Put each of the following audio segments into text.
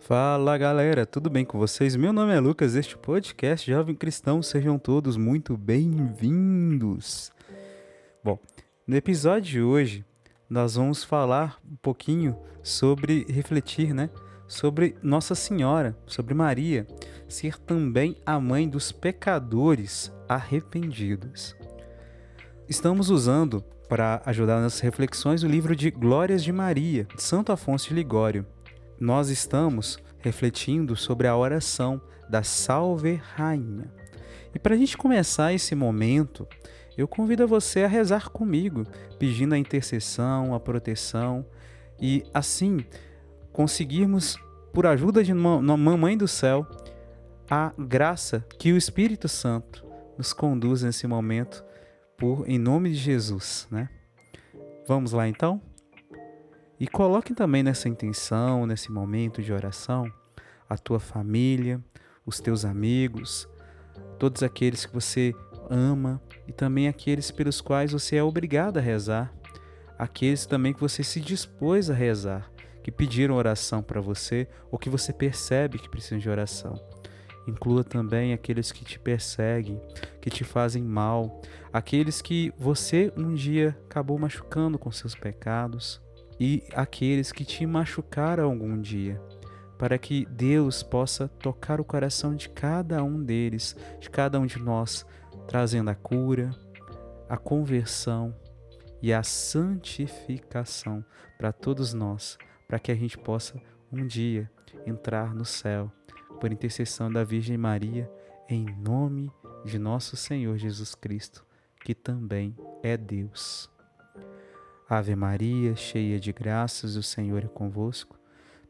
Fala galera, tudo bem com vocês? Meu nome é Lucas, este podcast Jovem Cristão, sejam todos muito bem-vindos. Bom, no episódio de hoje nós vamos falar um pouquinho sobre refletir, sobre Nossa Senhora, sobre Maria, ser também a mãe dos pecadores arrependidos. Estamos usando para ajudar nas reflexões o livro de Glórias de Maria, de Santo Afonso de Ligório. Nós estamos refletindo sobre a oração da Salve Rainha. E para a gente começar esse momento, eu convido você a rezar comigo, pedindo a intercessão, a proteção e assim conseguirmos, por ajuda de Mamãe do Céu, a graça que o Espírito Santo nos conduz nesse momento, em nome de Jesus, né? Vamos lá então? E coloque também nessa intenção, nesse momento de oração, a tua família, os teus amigos, todos aqueles que você ama e também aqueles pelos quais você é obrigado a rezar, aqueles também que você se dispôs a rezar, que pediram oração para você ou que você percebe que precisam de oração. Inclua também aqueles que te perseguem, que te fazem mal, aqueles que você um dia acabou machucando com seus pecados e aqueles que te machucaram algum dia, para que Deus possa tocar o coração de cada um deles, de cada um de nós, trazendo a cura, a conversão e a santificação para todos nós, para que a gente possa um dia entrar no céu, por intercessão da Virgem Maria, em nome de nosso Senhor Jesus Cristo, que também é Deus. Ave Maria, cheia de graças, o Senhor é convosco.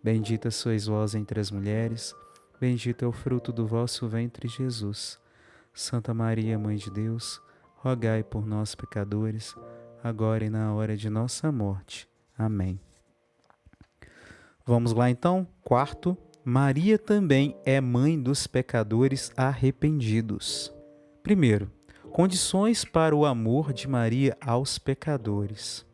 Bendita sois vós entre as mulheres, bendito é o fruto do vosso ventre, Jesus. Santa Maria, Mãe de Deus, rogai por nós, pecadores, agora e na hora de nossa morte. Amém. Vamos lá então? Quarto, Maria também é mãe dos pecadores arrependidos. Primeiro, condições para o amor de Maria aos pecadores.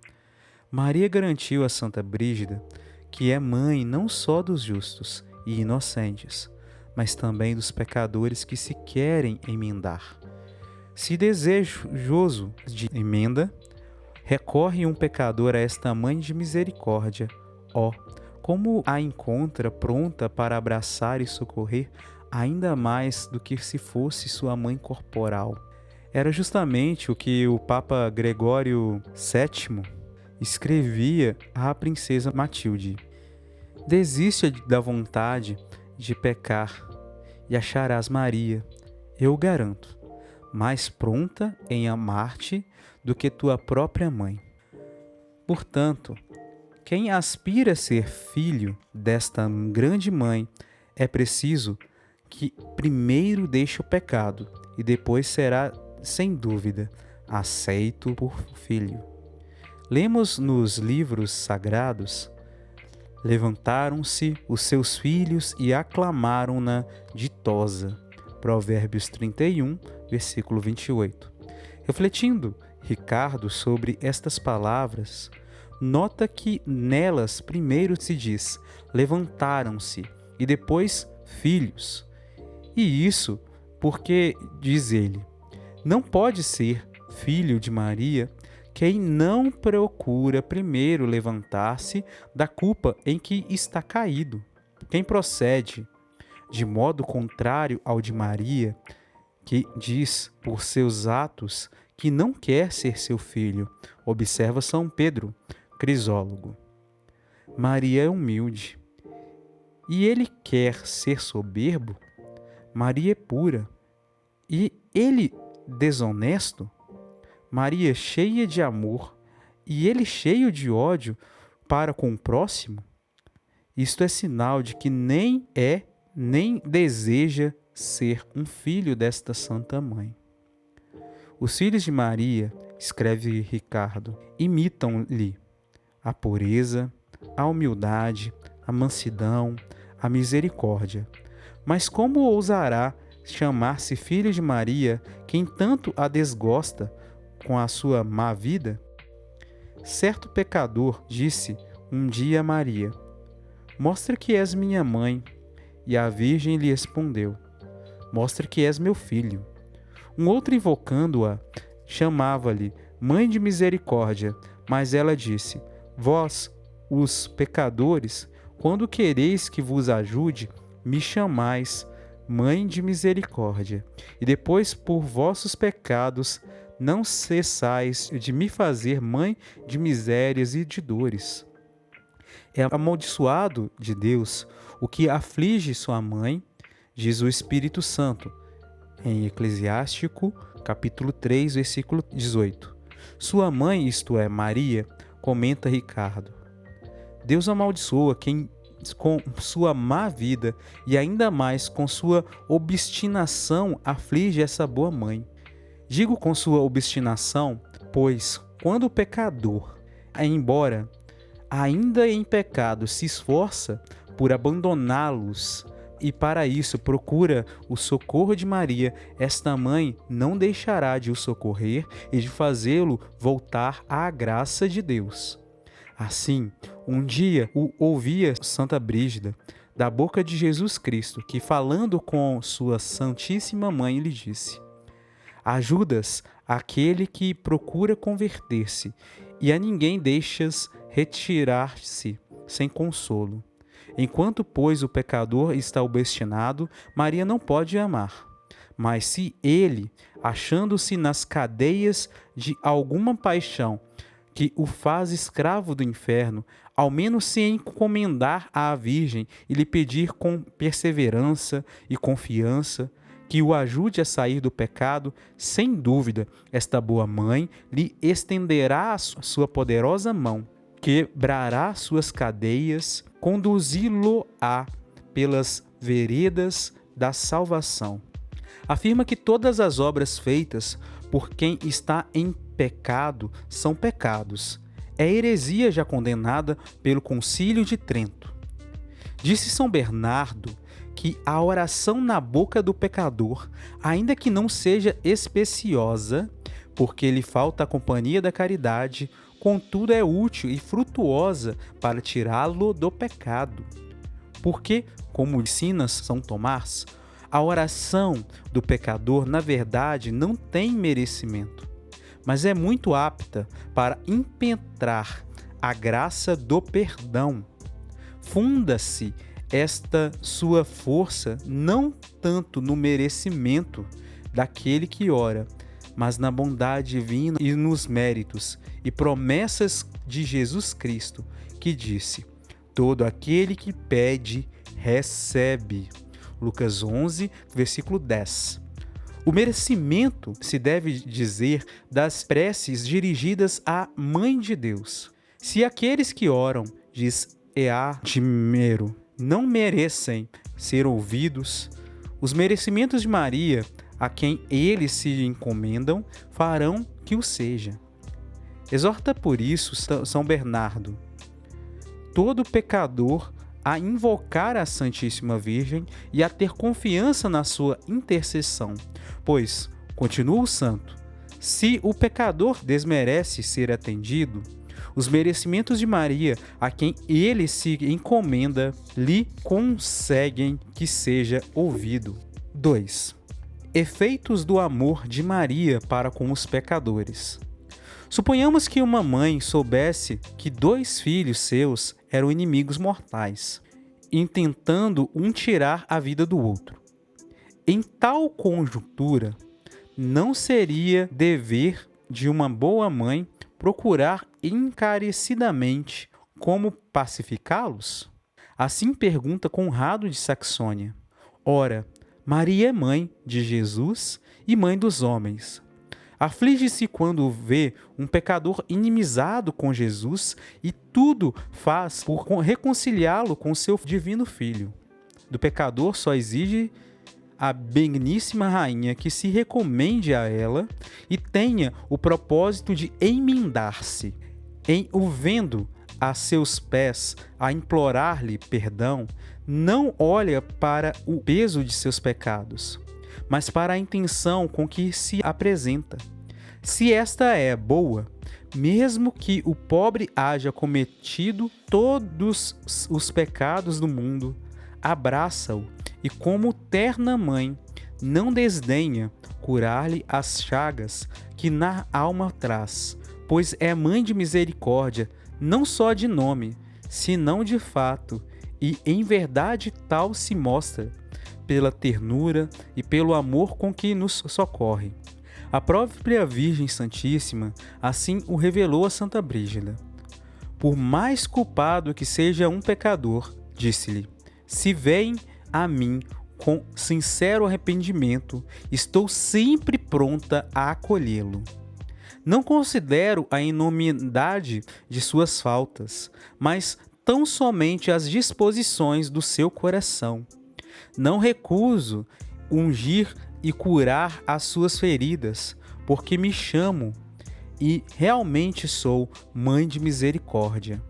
Maria garantiu a Santa Brígida que é mãe não só dos justos e inocentes, mas também dos pecadores que se querem emendar. Se desejoso de emenda, recorre um pecador a esta mãe de misericórdia, como a encontra pronta para abraçar e socorrer ainda mais do que se fosse sua mãe corporal. Era justamente o que o Papa Gregório VII escrevia à princesa Matilde: desiste da vontade de pecar e acharás Maria, eu garanto, mais pronta em amar-te do que tua própria mãe. Portanto, quem aspira a ser filho desta grande mãe é preciso que primeiro deixe o pecado e depois será, sem dúvida, aceito por filho. Lemos nos livros sagrados: levantaram-se os seus filhos e aclamaram-na ditosa. Provérbios 31, versículo 28. Refletindo, Ricardo, sobre estas palavras, nota que nelas primeiro se diz levantaram-se e depois filhos. E isso porque, diz ele, não pode ser filho de Maria quem não procura primeiro levantar-se da culpa em que está caído. Quem procede de modo contrário ao de Maria, que diz por seus atos que não quer ser seu filho, observa São Pedro Crisólogo. Maria é humilde e ele quer ser soberbo. Maria é pura e ele desonesto. Maria cheia de amor e ele cheio de ódio para com o próximo. Isto é sinal de que nem é nem deseja ser um filho desta Santa Mãe. Os filhos de Maria, escreve Ricardo, imitam-lhe a pureza, a humildade, a mansidão, a misericórdia. Mas como ousará chamar-se filho de Maria quem tanto a desgosta com a sua má vida? Certo pecador disse um dia a Maria: mostra que és minha mãe. E a virgem lhe respondeu: mostra que és meu filho. Um outro, invocando-a, chamava-lhe Mãe de Misericórdia, mas ela disse: vós, os pecadores, quando quereis que vos ajude, me chamais Mãe de Misericórdia, e depois por vossos pecados não cessais de me fazer mãe de misérias e de dores. É amaldiçoado de Deus o que aflige sua mãe, diz o Espírito Santo, em Eclesiástico, capítulo 3, versículo 18. Sua mãe, isto é, Maria, comenta Ricardo. Deus amaldiçoa quem com sua má vida e ainda mais com sua obstinação aflige essa boa mãe. Digo com sua obstinação, pois quando o pecador, embora ainda em pecado, se esforça por abandoná-los e para isso procura o socorro de Maria, esta mãe não deixará de o socorrer e de fazê-lo voltar à graça de Deus. Assim, um dia ouvia Santa Brígida, da boca de Jesus Cristo, que falando com sua Santíssima Mãe lhe disse: ajudas aquele que procura converter-se, e a ninguém deixas retirar-se sem consolo. Enquanto, pois, o pecador está obstinado, Maria não pode amar. Mas se ele, achando-se nas cadeias de alguma paixão que o faz escravo do inferno, ao menos se encomendar à Virgem e lhe pedir com perseverança e confiança que o ajude a sair do pecado, sem dúvida, esta boa mãe lhe estenderá a sua poderosa mão, quebrará suas cadeias, conduzi-lo-á pelas veredas da salvação. Afirma que todas as obras feitas por quem está em pecado são pecados. É heresia já condenada pelo Concílio de Trento. Disse São Bernardo que a oração na boca do pecador, ainda que não seja especiosa, porque lhe falta a companhia da caridade, contudo é útil e frutuosa para tirá-lo do pecado. Porque, como ensina São Tomás, a oração do pecador, na verdade, não tem merecimento, mas é muito apta para impetrar a graça do perdão. Funda-se esta sua força não tanto no merecimento daquele que ora, mas na bondade divina e nos méritos e promessas de Jesus Cristo, que disse: todo aquele que pede, recebe. Lucas 11, versículo 10. O merecimento se deve dizer das preces dirigidas à Mãe de Deus. Se aqueles que oram, diz E.A. de Mero, não merecem ser ouvidos, os merecimentos de Maria, a quem eles se encomendam, farão que o seja. Exorta por isso São Bernardo todo pecador a invocar a Santíssima Virgem e a ter confiança na sua intercessão, pois, continua o santo, se o pecador desmerece ser atendido, os merecimentos de Maria, a quem ele se encomenda, lhe conseguem que seja ouvido. 2. Efeitos do amor de Maria para com os pecadores. Suponhamos que uma mãe soubesse que 2 filhos seus eram inimigos mortais, intentando um tirar a vida do outro. Em tal conjuntura, não seria dever de uma boa mãe procurar encarecidamente como pacificá-los? Assim pergunta Conrado de Saxônia. Ora, Maria é mãe de Jesus e mãe dos homens. Aflige-se quando vê um pecador inimizado com Jesus e tudo faz por reconciliá-lo com seu divino Filho. Do pecador só exige a Benigníssima Rainha que se recomende a ela e tenha o propósito de emendar-se. Em o vendo a seus pés a implorar-lhe perdão, não olha para o peso de seus pecados, mas para a intenção com que se apresenta. Se esta é boa, mesmo que o pobre haja cometido todos os pecados do mundo, abraça-o e, como terna mãe, não desdenha curar-lhe as chagas que na alma traz, pois é mãe de misericórdia, não só de nome, senão de fato, e em verdade tal se mostra, pela ternura e pelo amor com que nos socorre. A própria Virgem Santíssima assim o revelou a Santa Brígida. Por mais culpado que seja um pecador, disse-lhe, se vem a mim com sincero arrependimento, estou sempre pronta a acolhê-lo. Não considero a enormidade de suas faltas, mas tão somente as disposições do seu coração. Não recuso ungir e curar as suas feridas, porque me chamo e realmente sou mãe de misericórdia.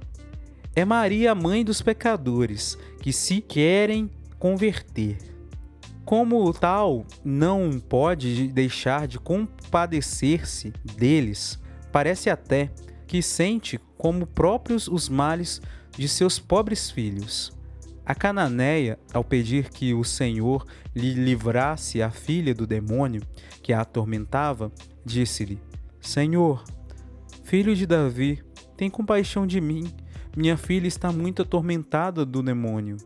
É Maria a mãe dos pecadores que se querem converter. Como tal, não pode deixar de compadecer-se deles. Parece até que sente como próprios os males de seus pobres filhos. A cananeia, ao pedir que o Senhor lhe livrasse a filha do demônio que a atormentava, disse-lhe, Senhor, filho de Davi, tem compaixão de mim, minha filha está muito atormentada do demônio.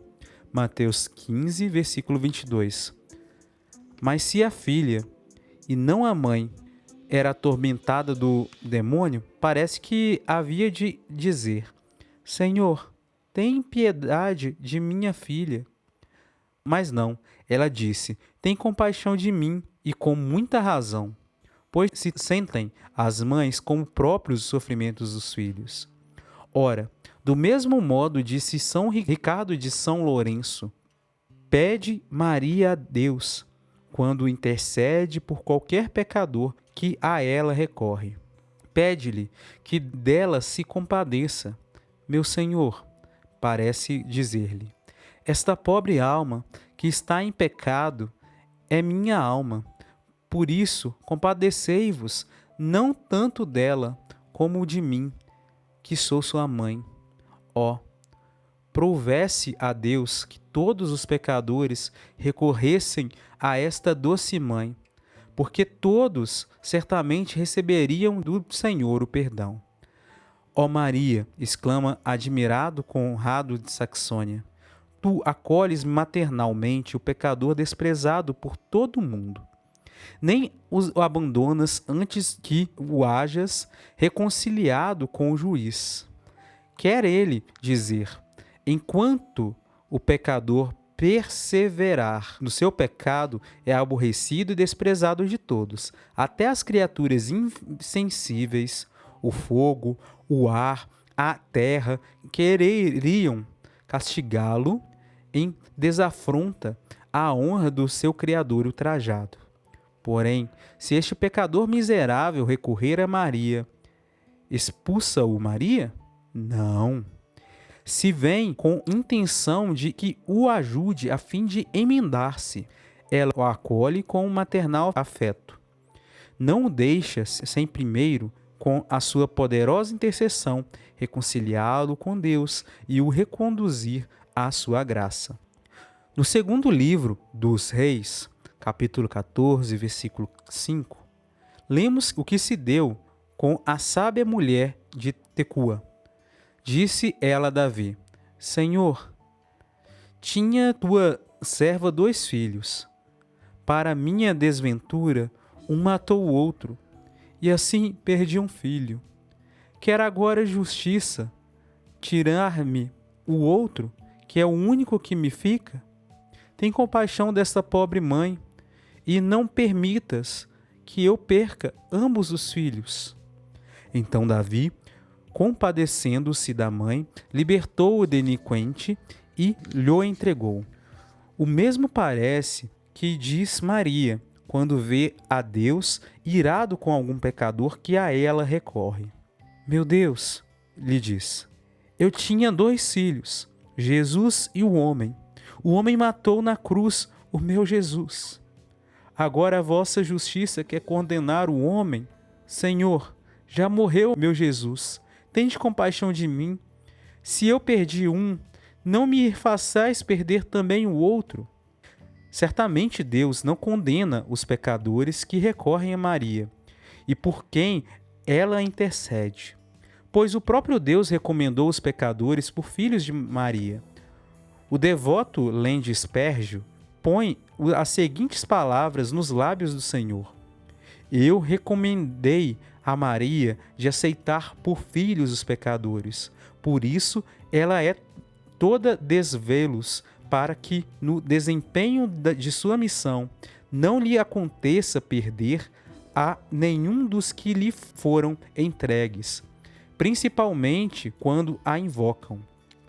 Mateus 15, versículo 22. Mas se a filha, e não a mãe, era atormentada do demônio, parece que havia de dizer, Senhor, tem piedade de minha filha. Mas não, ela disse, tem compaixão de mim, e com muita razão, pois se sentem as mães como próprios sofrimentos dos filhos. Ora, do mesmo modo disse São Ricardo de São Lourenço, pede Maria a Deus, quando intercede por qualquer pecador que a ela recorre. Pede-lhe que dela se compadeça. Meu Senhor, parece dizer-lhe, esta pobre alma que está em pecado é minha alma. Por isso, compadecei-vos, não tanto dela como de mim, que sou sua mãe. Ó, prouvesse a Deus que todos os pecadores recorressem a esta doce mãe, porque todos certamente receberiam do Senhor o perdão. Ó Maria, exclama admirado Conrado de Saxônia, tu acolhes maternalmente o pecador desprezado por todo o mundo. Nem o abandonas antes que o hajas reconciliado com o juiz. Quer ele dizer, enquanto o pecador perseverar no seu pecado, é aborrecido e desprezado de todos, até as criaturas insensíveis, o fogo, o ar, a terra, quereriam castigá-lo em desafronta à honra do seu Criador ultrajado. Porém, se este pecador miserável recorrer a Maria, expulsa-o Maria? Não. Se vem com intenção de que o ajude a fim de emendar-se, ela o acolhe com um maternal afeto. Não o deixa sem primeiro, com a sua poderosa intercessão, reconciliá-lo com Deus e o reconduzir à sua graça. No segundo livro dos Reis, capítulo 14, versículo 5, lemos o que se deu com a sábia mulher de Tecua. Disse ela a Davi, Senhor, tinha tua serva 2 filhos. Para minha desventura, um matou o outro, e assim perdi um filho. Quer agora justiça tirar-me o outro, que é o único que me fica? Tem compaixão desta pobre mãe, e não permitas que eu perca ambos os filhos. Então Davi, compadecendo-se da mãe, libertou o delinquente e lhe entregou. O mesmo parece que diz Maria, quando vê a Deus irado com algum pecador que a ela recorre. Meu Deus, lhe diz, eu tinha 2 filhos, Jesus e o homem. O homem matou na cruz o meu Jesus. Agora a vossa justiça quer condenar o homem? Senhor, já morreu meu Jesus, tende compaixão de mim. Se eu perdi um, não me façais perder também o outro. Certamente Deus não condena os pecadores que recorrem a Maria e por quem ela intercede, pois o próprio Deus recomendou os pecadores por filhos de Maria. O devoto Lende Spérgio põe as seguintes palavras nos lábios do Senhor: Eu recomendei a Maria de aceitar por filhos os pecadores, por isso ela é toda desvelos para que, no desempenho de sua missão, não lhe aconteça perder a nenhum dos que lhe foram entregues, principalmente quando a invocam.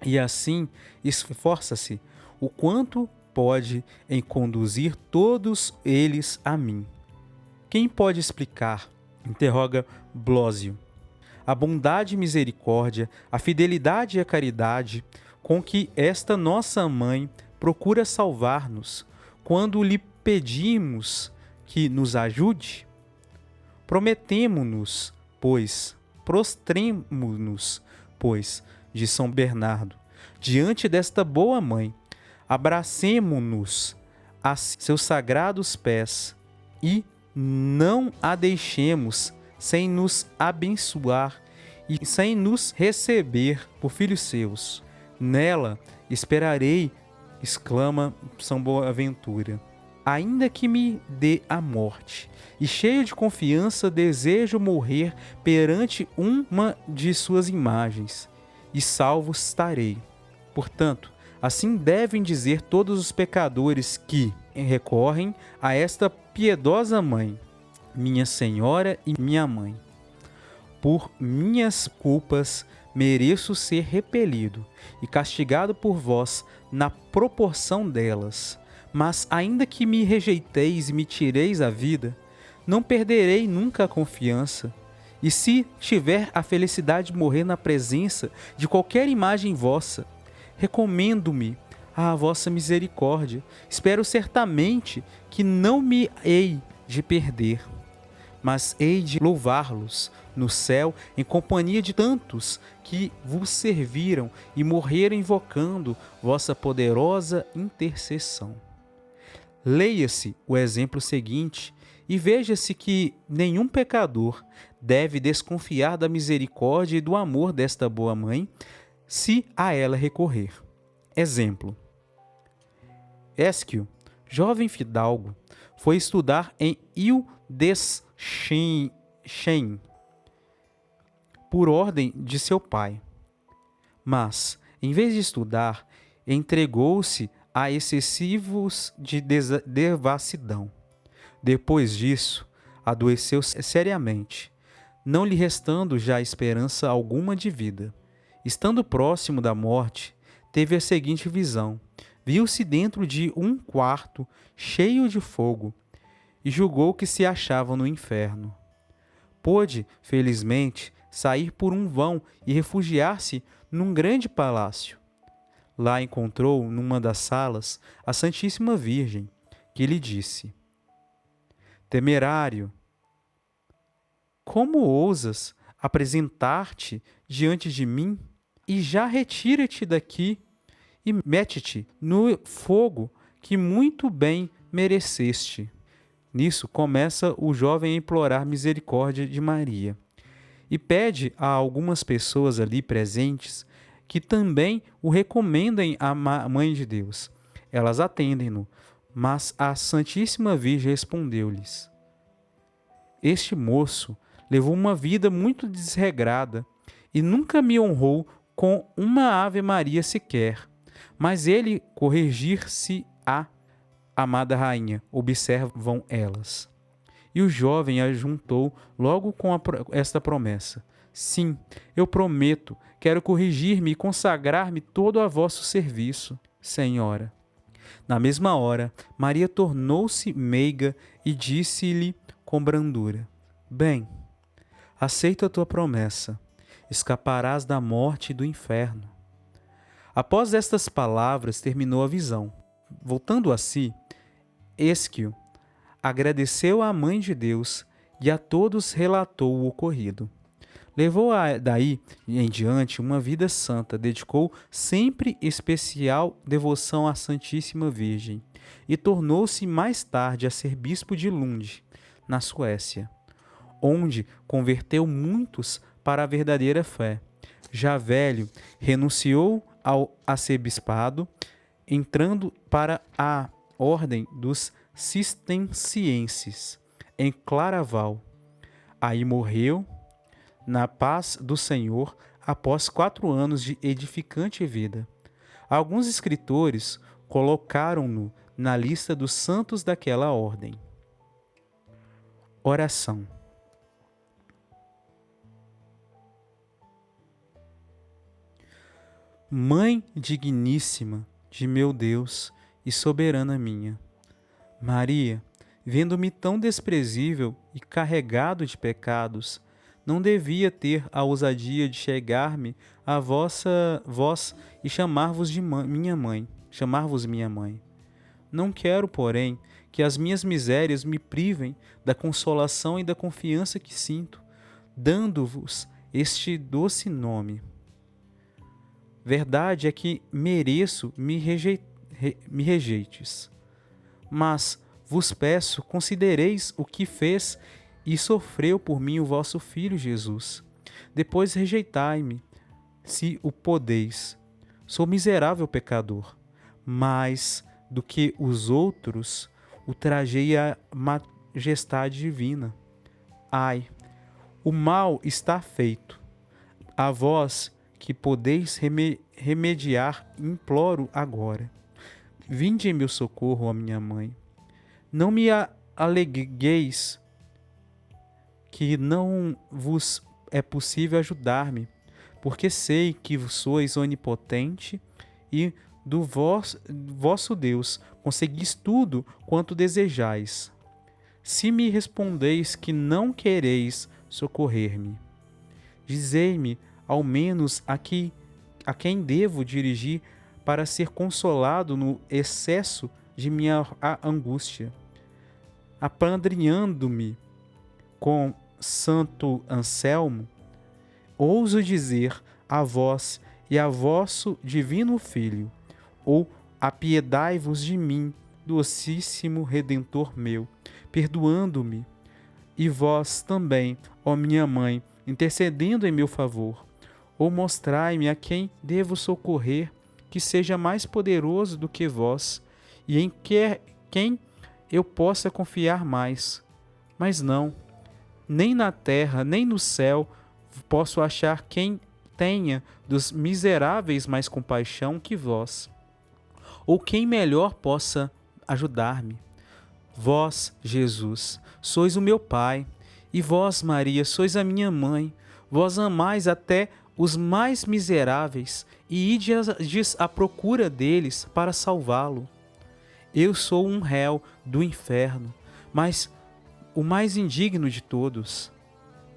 E assim esforça-se o quanto pode em conduzir todos eles a mim. Quem pode explicar? Interroga Blósio. A bondade e misericórdia, a fidelidade e a caridade com que esta nossa mãe procura salvar-nos quando lhe pedimos que nos ajude? Prostremo-nos, pois, de São Bernardo, diante desta boa mãe, abracemo-nos a seus sagrados pés e não a deixemos sem nos abençoar e sem nos receber por filhos seus. Nela esperarei, exclama São Boaventura. Ainda que me dê a morte, e cheio de confiança desejo morrer perante uma de suas imagens, e salvo estarei. Portanto, assim devem dizer todos os pecadores que recorrem a esta piedosa mãe, minha Senhora e minha mãe. Por minhas culpas mereço ser repelido e castigado por vós na proporção delas. Mas ainda que me rejeiteis e me tireis a vida, não perderei nunca a confiança. E se tiver a felicidade de morrer na presença de qualquer imagem vossa, recomendo-me à vossa misericórdia. Espero certamente que não me hei de perder, mas hei de louvá-los no céu em companhia de tantos que vos serviram e morreram invocando vossa poderosa intercessão. Leia-se o exemplo seguinte e veja-se que nenhum pecador deve desconfiar da misericórdia e do amor desta boa mãe se a ela recorrer. Exemplo: Ésquio, jovem fidalgo, foi estudar em Ildesheim, por ordem de seu pai. Mas, em vez de estudar, entregou-se a excessivos de devassidão. Depois disso, adoeceu seriamente, não lhe restando já esperança alguma de vida. Estando próximo da morte, teve a seguinte visão: viu-se dentro de um quarto cheio de fogo e julgou que se achava no inferno. Pôde, felizmente, sair por um vão e refugiar-se num grande palácio. Lá encontrou, numa das salas, a Santíssima Virgem, que lhe disse: Temerário, como ousas apresentar-te diante de mim? E já retira-te daqui e mete-te no fogo que muito bem mereceste. Nisso começa o jovem a implorar misericórdia de Maria e pede a algumas pessoas ali presentes que também o recomendem à Mãe de Deus. Elas atendem-no, mas a Santíssima Virgem respondeu-lhes: Este moço levou uma vida muito desregrada e nunca me honrou com uma Ave Maria sequer. Mas ele corrigir-se-á, amada rainha, observam elas. E o jovem ajuntou logo com esta promessa: Sim, eu prometo, quero corrigir-me e consagrar-me todo a vosso serviço, Senhora. Na mesma hora, Maria tornou-se meiga e disse-lhe com brandura: Bem, aceito a tua promessa, escaparás da morte e do inferno. Após estas palavras, terminou a visão. Voltando a si, Ésquio agradeceu à Mãe de Deus e a todos relatou o ocorrido. Levou daí em diante uma vida santa, dedicou sempre especial devoção à Santíssima Virgem e tornou-se mais tarde a ser bispo de Lund, na Suécia, onde converteu muitos para a verdadeira fé. Já velho, renunciou ao arcebispado, entrando para a ordem dos cistercienses, em Claraval. Aí morreu na paz do Senhor após 4 anos de edificante vida. Alguns escritores colocaram-no na lista dos santos daquela ordem. Oração. Mãe digníssima de meu Deus e soberana minha, Maria, vendo-me tão desprezível e carregado de pecados, não devia ter a ousadia de chegar-me a vós e chamar-vos de minha mãe, chamar-vos minha mãe. Não quero, porém, que as minhas misérias me privem da consolação e da confiança que sinto, dando-vos este doce nome. Verdade é que mereço me rejeites, mas vos peço, considereis o que fez e sofreu por mim o vosso Filho Jesus. Depois rejeitai-me, se o podeis. Sou miserável pecador, mais do que os outros, ultrajei a majestade divina. Ai, o mal está feito. A vós que podeis remediar, imploro agora. Vinde em meu socorro, ó minha mãe. Não me alegueis que não vos é possível ajudar-me, porque sei que sois onipotente e do vosso Deus conseguis tudo quanto desejais. Se me respondeis que não quereis socorrer-me, dizei-me ao menos a quem devo dirigir para ser consolado no excesso de minha angústia. Apadrinhando-me com Santo Anselmo, ouso dizer a vós e a vosso divino Filho, ou apiedai-vos de mim, docíssimo Redentor meu, perdoando-me, e vós também, ó minha mãe, intercedendo em meu favor, ou mostrai-me a quem devo socorrer, que seja mais poderoso do que vós, e em quem eu possa confiar mais. Mas não, nem na terra, nem no céu, posso achar quem tenha dos miseráveis mais compaixão que vós, ou quem melhor possa ajudar-me. Vós, Jesus, sois o meu Pai, e vós, Maria, sois a minha mãe. Vós amais até os mais miseráveis e ides à procura deles para salvá-lo. Eu sou um réu do inferno, mas o mais indigno de todos.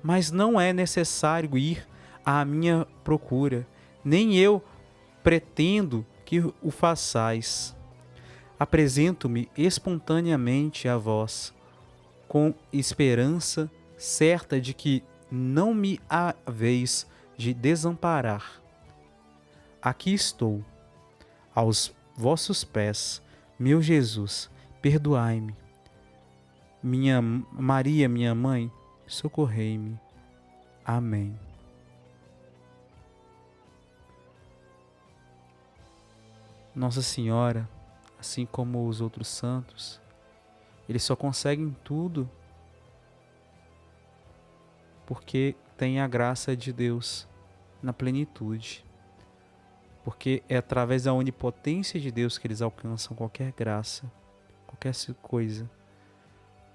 Mas não é necessário ir à minha procura, nem eu pretendo que o façais. Apresento-me espontaneamente a vós, com esperança certa de que não me haveis de desamparar. Aqui estou, aos vossos pés, meu Jesus, perdoai-me. Minha Maria, minha mãe, socorrei-me. Amém. Nossa Senhora, assim como os outros santos, eles só conseguem tudo porque têm a graça de Deus na plenitude. Porque é através da onipotência de Deus que eles alcançam qualquer graça, qualquer coisa.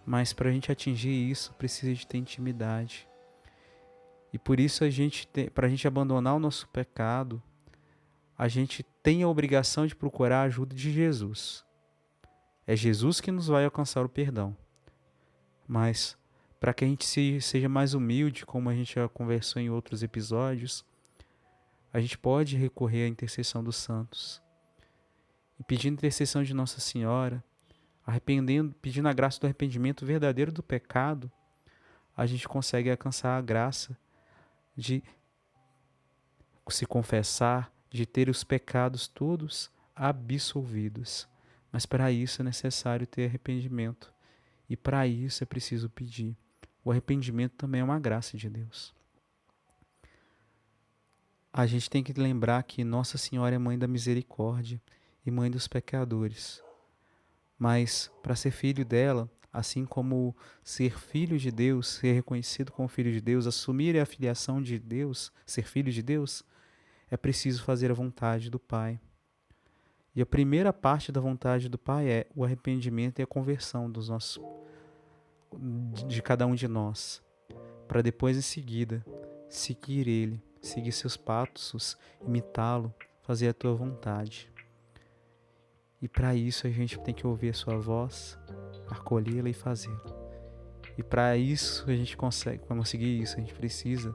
Mas para a gente atingir isso, precisa de ter intimidade. E por isso para a gente abandonar o nosso pecado, a gente tem a obrigação de procurar a ajuda de Jesus. É Jesus que nos vai alcançar o perdão. Mas para que a gente seja mais humilde, como a gente já conversou em outros episódios, a gente pode recorrer à intercessão dos santos. E pedindo intercessão de Nossa Senhora, pedindo a graça do arrependimento verdadeiro do pecado, a gente consegue alcançar a graça de se confessar, de ter os pecados todos absolvidos. Mas para isso é necessário ter arrependimento. E para isso é preciso pedir. O arrependimento também é uma graça de Deus. A gente tem que lembrar que Nossa Senhora é mãe da misericórdia e mãe dos pecadores. Mas para ser filho dela, assim como ser filho de Deus, ser reconhecido como filho de Deus, assumir a filiação de Deus, ser filho de Deus, é preciso fazer a vontade do Pai. E a primeira parte da vontade do Pai é o arrependimento e a conversão de cada um de nós, para depois em seguida seguir Ele, seguir seus passos, imitá-lo, fazer a tua vontade. E para isso a gente tem que ouvir a sua voz, acolhê-la e fazê-la. E para isso a gente consegue, para conseguir isso, a gente precisa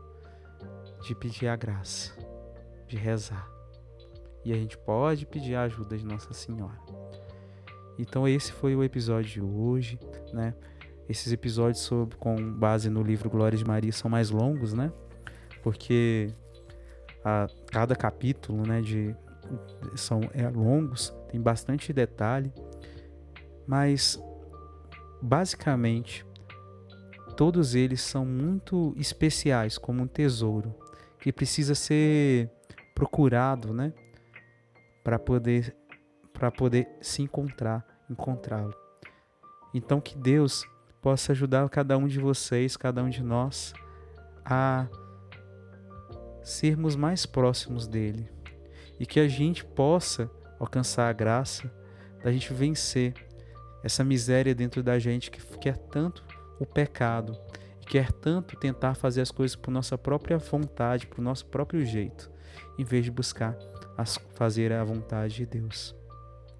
de pedir a graça, de rezar. E a gente pode pedir a ajuda de Nossa Senhora. Então esse foi o episódio de hoje, né? Esses episódios com base no livro Glória de Maria são mais longos, né? Porque cada capítulo, né, são longos, tem bastante detalhe, mas basicamente todos eles são muito especiais, como um tesouro que precisa ser procurado, né, para poder se encontrá-lo. Então que Deus possa ajudar cada um de vocês, cada um de nós a sermos mais próximos dele e que a gente possa alcançar a graça da gente vencer essa miséria dentro da gente que quer tanto o pecado e quer tanto tentar fazer as coisas por nossa própria vontade, por nosso próprio jeito, em vez de buscar fazer a vontade de Deus.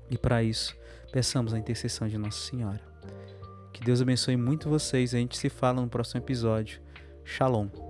E para isso, peçamos a intercessão de Nossa Senhora. Que Deus abençoe muito vocês. A gente se fala no próximo episódio. Shalom.